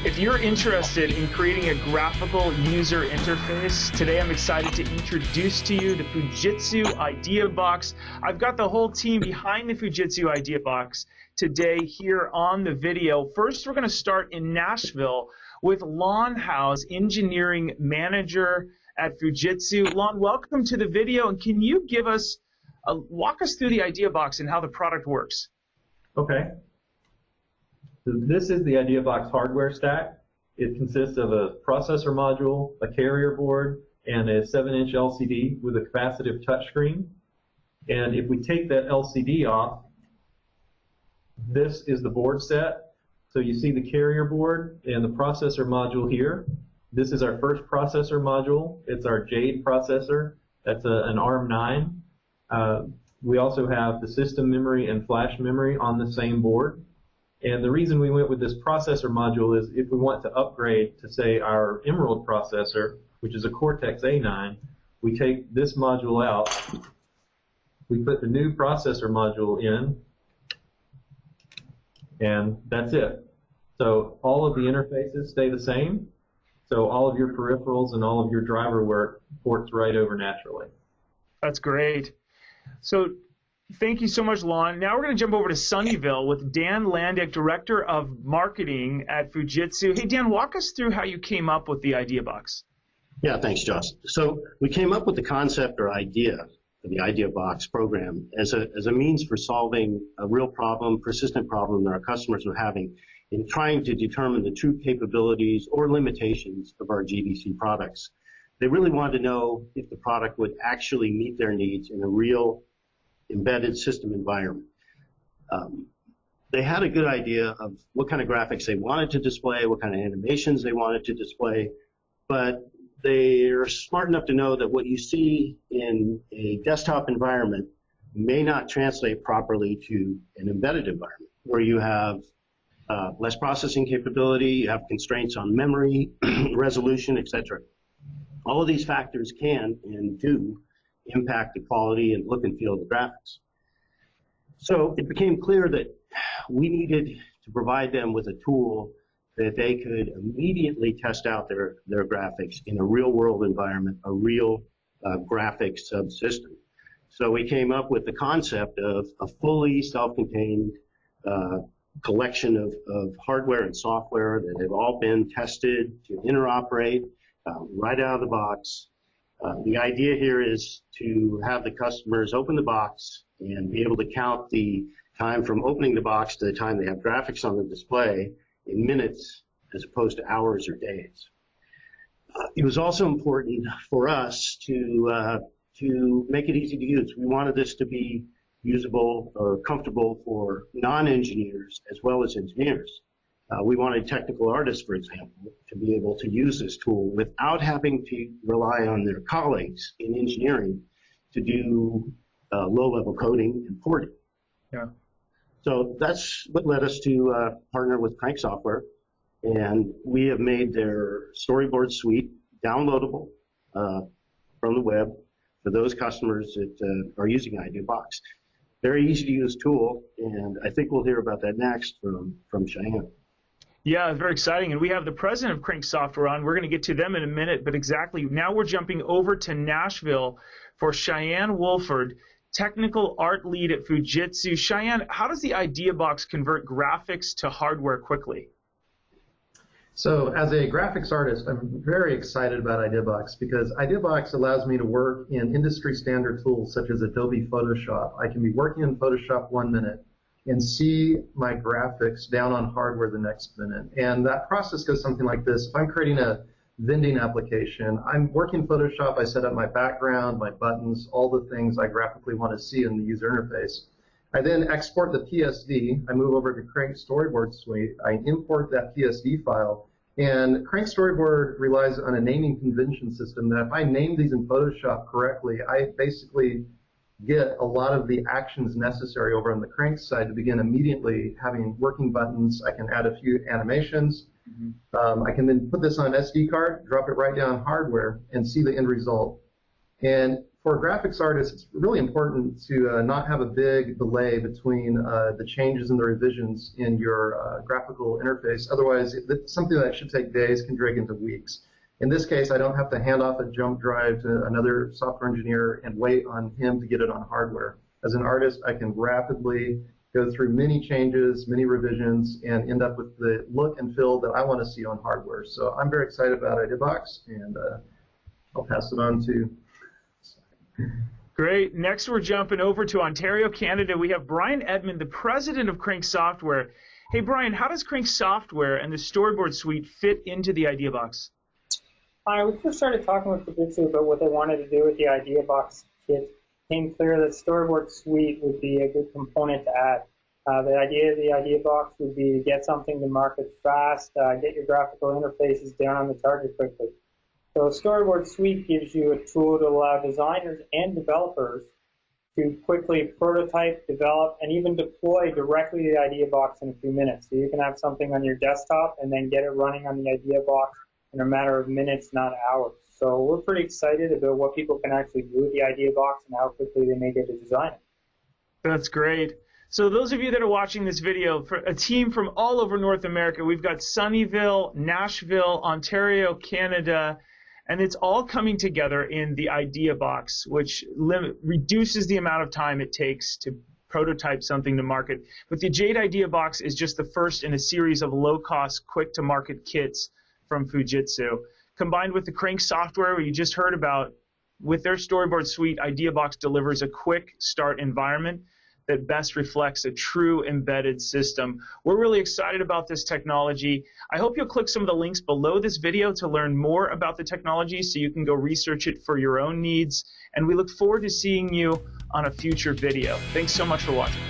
If you're interested in creating a graphical user interface, today I'm excited to introduce to you the Fujitsu IdeaBoxx. I've got the whole team behind the Fujitsu IdeaBoxx today here on the video. First, we're going to start in Nashville with Lon House, Engineering Manager at Fujitsu. Lon, welcome to the video, and can you give us walk us through the IdeaBoxx and how the product works? Okay. So this is the IdeaBoxx hardware stack. It consists of a processor module, a carrier board, and a 7-inch LCD with a capacitive touchscreen. And if we take that LCD off, this is the board set. So you see the carrier board and the processor module here. This is our first processor module. It's our Jade processor. That's an ARM9. We also have the system memory and flash memory on the same board. And the reason we went with this processor module is if we want to upgrade to, say, our Emerald processor, which is a Cortex A9, we take this module out, we put the new processor module in, and that's it. So all of the interfaces stay the same, so all of your peripherals and all of your driver work ports right over naturally. That's great. So thank you so much, Lon. Now we're going to jump over to Sunnyvale with Dan Landick, Director of Marketing at Fujitsu. Hey, Dan, walk us through how you came up with the IdeaBoxx. Yeah, thanks, Josh. So we came up with the concept or idea of the IdeaBoxx program as a means for solving a real problem, persistent problem that our customers were having in trying to determine the true capabilities or limitations of our GDC products. They really wanted to know if the product would actually meet their needs in a real embedded system environment. They had a good idea of what kind of graphics they wanted to display, what kind of animations they wanted to display, but they're smart enough to know that what you see in a desktop environment may not translate properly to an embedded environment where you have less processing capability, you have constraints on memory, resolution, etc. All of these factors can and do impact the quality and look and feel of the graphics. So it became clear that we needed to provide them with a tool that they could immediately test out their graphics in a real-world environment, a real graphics subsystem. So we came up with the concept of a fully self-contained collection of hardware and software that have all been tested to interoperate right out of the box. The idea here is to have the customers open the box and be able to count the time from opening the box to the time they have graphics on the display in minutes as opposed to hours or days. It was also important for us to make it easy to use. We wanted this to be usable or comfortable for non-engineers as well as engineers. We wanted technical artists, for example, to be able to use this tool without having to rely on their colleagues in engineering to do low-level coding and porting. Yeah. So that's what led us to partner with Crank Software, and we have made their storyboard suite downloadable from the web for those customers that are using IdeaBoxx. Very easy to use tool, and I think we'll hear about that next from Cheyenne. Yeah, it's very exciting. And we have the president of Crank Software on. We're going to get to them in a minute, but exactly now we're jumping over to Nashville for Cheyenne Wolford, Technical Art Lead at Fujitsu. Cheyenne, how does the IdeaBoxx convert graphics to hardware quickly? So as a graphics artist, I'm very excited about IdeaBoxx because IdeaBoxx allows me to work in industry standard tools such as Adobe Photoshop. I can be working in Photoshop 1 minute and see my graphics down on hardware the next minute. And that process goes something like this. If I'm creating a vending application, I'm working in Photoshop, I set up my background, my buttons, all the things I graphically want to see in the user interface. I then export the PSD, I move over to Crank Storyboard Suite, I import that PSD file, and Crank Storyboard relies on a naming convention system that if I name these in Photoshop correctly, I basically get a lot of the actions necessary over on the Crank side to begin immediately having working buttons. I can add a few animations. I can then put this on an SD card, drop it right down on hardware, and see the end result. And for graphics artists, it's really important to not have a big delay between the changes and the revisions in your graphical interface. Otherwise, something that should take days can drag into weeks. In this case, I don't have to hand off a jump drive to another software engineer and wait on him to get it on hardware. As an artist, I can rapidly go through many changes, many revisions, and end up with the look and feel that I want to see on hardware. So I'm very excited about IdeaBoxx, and I'll pass it on to... Great. Next, we're jumping over to Ontario, Canada. We have Brian Edmond, the president of Crank Software. Hey, Brian, how does Crank Software and the storyboard suite fit into the IdeaBoxx? We first started talking with Fujitsu about what they wanted to do with the IdeaBoxx kit. It became clear that storyboard suite would be a good component to add. The idea of the IdeaBoxx would be to get something to market fast, get your graphical interfaces down on the target quickly. So Storyboard Suite gives you a tool to allow designers and developers to quickly prototype, develop, and even deploy directly to the IdeaBoxx in a few minutes. So you can have something on your desktop and then get it running on the IdeaBoxx in a matter of minutes, not hours. So we're pretty excited about what people can actually do with the IdeaBoxx and how quickly they may get to design it. That's great. So those of you that are watching this video, for a team from all over North America, we've got Sunnyvale, Nashville, Ontario, Canada, and it's all coming together in the IdeaBoxx, which reduces the amount of time it takes to prototype something to market. But the Jade IdeaBoxx is just the first in a series of low-cost, quick-to-market kits from Fujitsu. Combined with the Crank software you just heard about, with their storyboard suite, IdeaBoxx delivers a quick start environment that best reflects a true embedded system. We're really excited about this technology. I hope you'll click some of the links below this video to learn more about the technology so you can go research it for your own needs. And we look forward to seeing you on a future video. Thanks so much for watching.